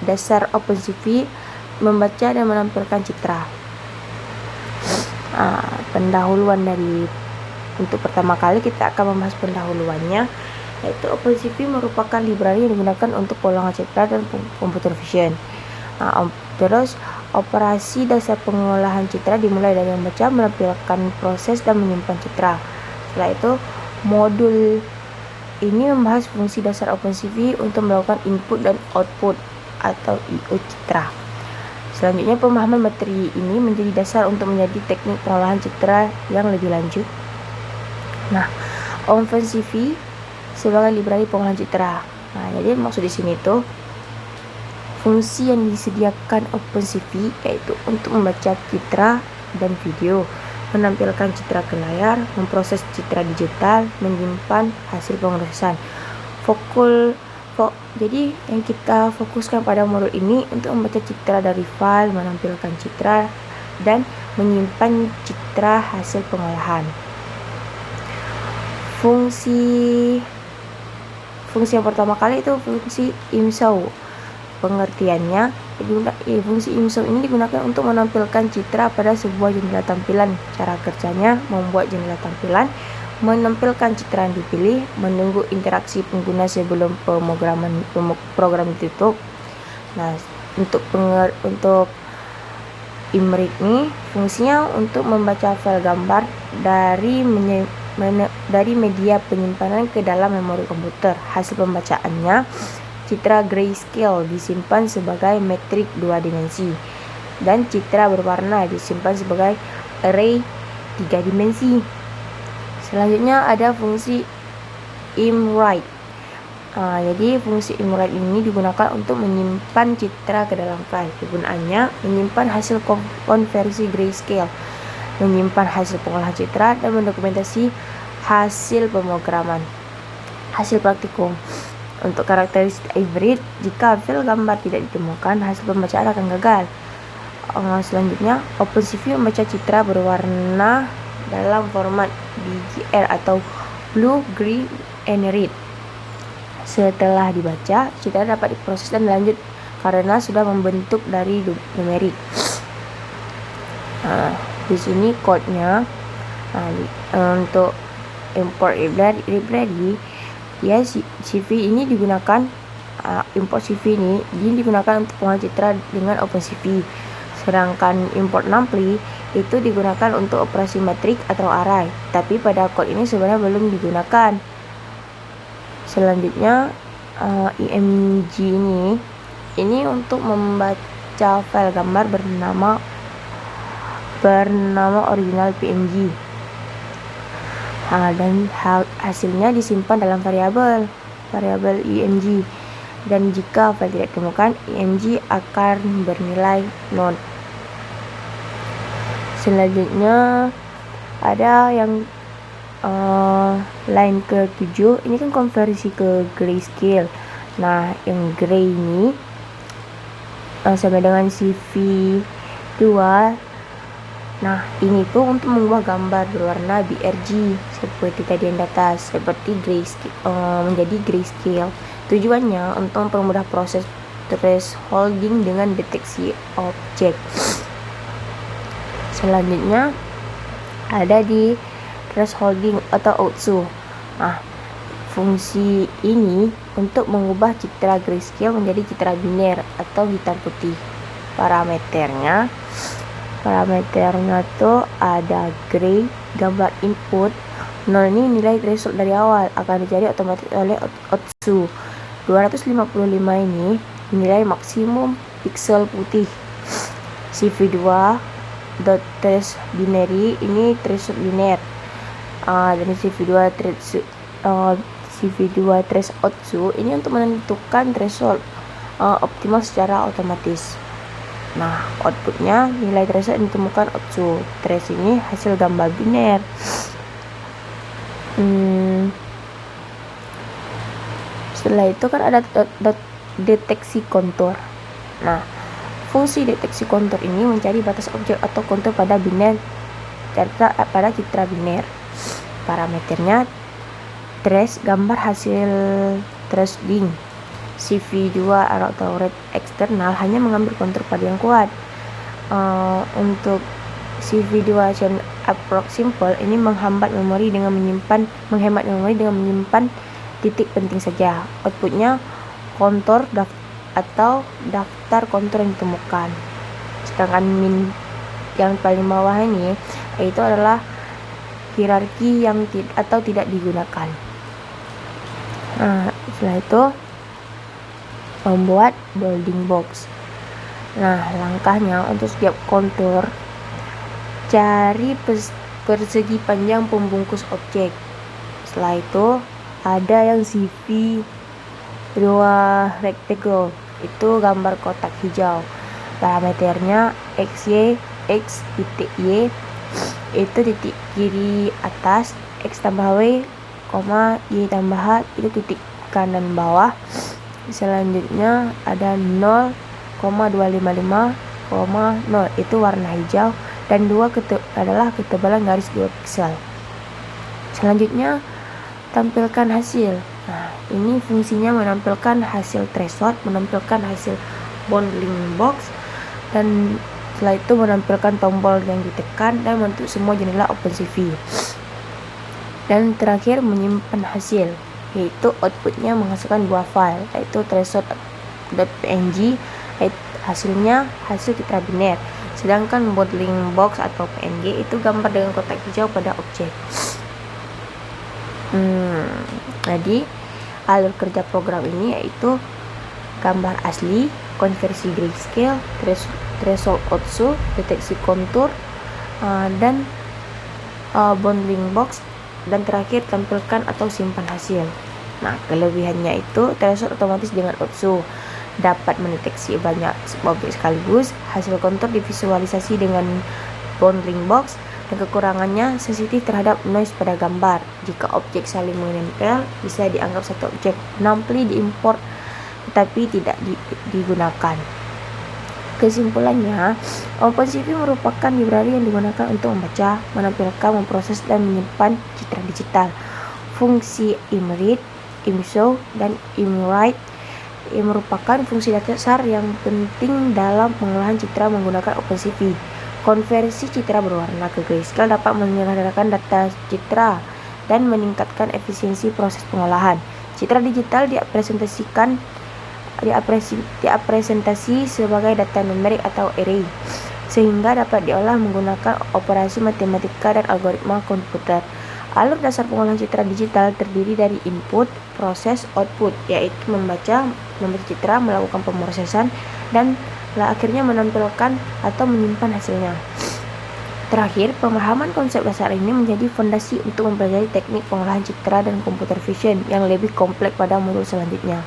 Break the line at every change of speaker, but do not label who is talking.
dasar OpenCV membaca dan menampilkan citra. Pendahuluan untuk pertama kali kita akan membahas pendahuluannya, yaitu OpenCV merupakan library yang digunakan untuk pengolahan citra dan computer vision. Terus operasi dasar pengolahan citra dimulai dari membaca, menampilkan, proses, dan menyimpan citra. Setelah itu, modul ini membahas fungsi dasar OpenCV untuk melakukan input dan output atau I/O citra. Selanjutnya, pemahaman materi ini menjadi dasar untuk menjadi teknik pengolahan citra yang lebih lanjut. OpenCV sebagai library pengolahan citra. Jadi maksud di sini tuh fungsi yang disediakan OpenCV yaitu untuk membaca citra dan video, menampilkan citra ke layar, memproses citra digital, menyimpan hasil pemrosesan. Jadi yang kita fokuskan pada modul ini untuk membaca citra dari file, menampilkan citra, dan menyimpan citra hasil pengolahan. Fungsi yang pertama kali itu fungsi IMSOW. Pengertiannya, fungsi IMSOW ini digunakan untuk menampilkan citra pada sebuah jendela tampilan. Cara kerjanya, membuat jendela tampilan, menampilkan citra yang dipilih, menunggu interaksi pengguna sebelum program ditutup. Untuk IMRIT ini fungsinya untuk membaca file gambar dari media penyimpanan ke dalam memori komputer. Hasil pembacaannya, citra grayscale disimpan sebagai metrik 2 dimensi dan citra berwarna disimpan sebagai array 3 dimensi. Selanjutnya ada fungsi IMWrite. Jadi fungsi IMWrite ini digunakan untuk menyimpan citra ke dalam file. Kegunaannya menyimpan hasil konversi grayscale, menyimpan hasil pengolahan citra, dan mendokumentasi hasil pemrograman. Hasil praktikum. Untuk karakteristik IMRIT, jika file gambar tidak ditemukan, hasil pembacaan akan gagal. Selanjutnya, OpenCV membaca citra berwarna dalam format BGR atau Blue, Green, and Red. Setelah dibaca, citra dapat diproses dan lanjut karena sudah membentuk dari numerik. Di sini code-nya. Untuk import library, ya CV ini digunakan. Import CV ini digunakan untuk pengolahan citra dengan OpenCV. Sedangkan import numply itu digunakan untuk operasi matrik atau array, tapi pada code ini sebenarnya belum digunakan. Selanjutnya IMG ini untuk membaca file gambar bernama original PNG. Dan hasilnya disimpan dalam variabel IMG, dan jika file tidak ditemukan, IMG akan bernilai none. Selanjutnya ada yang line ke-7, ini kan konversi ke grayscale. Yang gray ini sama dengan CV2. Ini tuh untuk mengubah gambar berwarna BRG seperti tadi yang atas, seperti menjadi grayscale. Tujuannya untuk mempermudah proses thresholding dengan deteksi objek. Selanjutnya ada di thresholding atau OTSU. Fungsi ini untuk mengubah citra grayscale menjadi citra biner atau hitam putih. Parameternya tuh ada gray, gambar input 0 ini nilai threshold dari awal, akan dicari otomatis oleh OTSU. 255 ini nilai maksimum pixel putih. CV2 trace binary ini threshold biner. Dan CV2 trace OTSU ini untuk menentukan threshold optimal secara otomatis. Outputnya nilai threshold yang ditemukan OTSU. Trace ini hasil gambar biner. Setelah itu kan ada deteksi kontur. Fungsi deteksi kontur ini mencari batas objek atau kontur pada citra biner. Parameternya trace gambar hasil thresholding. CV2 atau red X
eksternal hanya mengambil kontur pada yang kuat. Untuk Situation Approach Simple ini menghemat memori dengan menyimpan titik penting saja. Outputnya kontur atau daftar kontur yang ditemukan. Sedangkan min yang paling bawah ini itu adalah hierarki yang tidak digunakan. Setelah itu membuat bounding box. Langkahnya untuk setiap kontur cari persegi panjang pembungkus objek. Setelah itu ada yang CV 2 rectangle, itu gambar kotak hijau. Parameternya x titik y itu titik kiri atas, x tambah w, y tambah h itu titik kanan bawah. Selanjutnya ada 0,255, 0 itu warna hijau, dan 2 adalah ketebalan garis 2 piksel. Selanjutnya tampilkan hasil. Ini fungsinya menampilkan hasil threshold, menampilkan hasil bounding box, dan setelah itu menampilkan tombol yang ditekan dan bentuk semua jendela OpenCV. Dan terakhir menyimpan hasil, yaitu outputnya menghasilkan 2 file, yaitu threshold.png, hasil citra biner, sedangkan bounding box atau PNG itu gambar dengan kotak hijau pada objek. Jadi alur kerja program ini yaitu gambar asli, konversi grayscale, threshold output, deteksi kontur, dan bounding box, dan terakhir tampilkan atau simpan hasil. Kelebihannya itu threshold otomatis dengan output dapat mendeteksi banyak objek sekaligus, hasil kontur divisualisasi dengan bounding box, dan kekurangannya sensitif terhadap noise pada gambar. Jika objek saling menempel, bisa dianggap satu objek, numply diimport tetapi tidak digunakan. Kesimpulannya, OpenCV merupakan library yang digunakan untuk membaca, menampilkan, memproses, dan menyimpan citra digital. Fungsi imread, imshow, dan imwrite merupakan fungsi dasar yang penting dalam pengolahan citra menggunakan OpenCV. Konversi citra berwarna ke grayscale dapat menyederhanakan data citra dan meningkatkan efisiensi proses pengolahan. Citra digital diapresentasi sebagai data numerik atau array, sehingga dapat diolah menggunakan operasi matematika dan algoritma komputer. Alur dasar pengolahan citra digital terdiri dari input, proses, output, yaitu membaca citra, melakukan pemrosesan, dan akhirnya menampilkan atau menyimpan hasilnya. Terakhir, pemahaman konsep dasar ini menjadi fondasi untuk mempelajari teknik pengolahan citra dan computer vision yang lebih kompleks pada modul selanjutnya.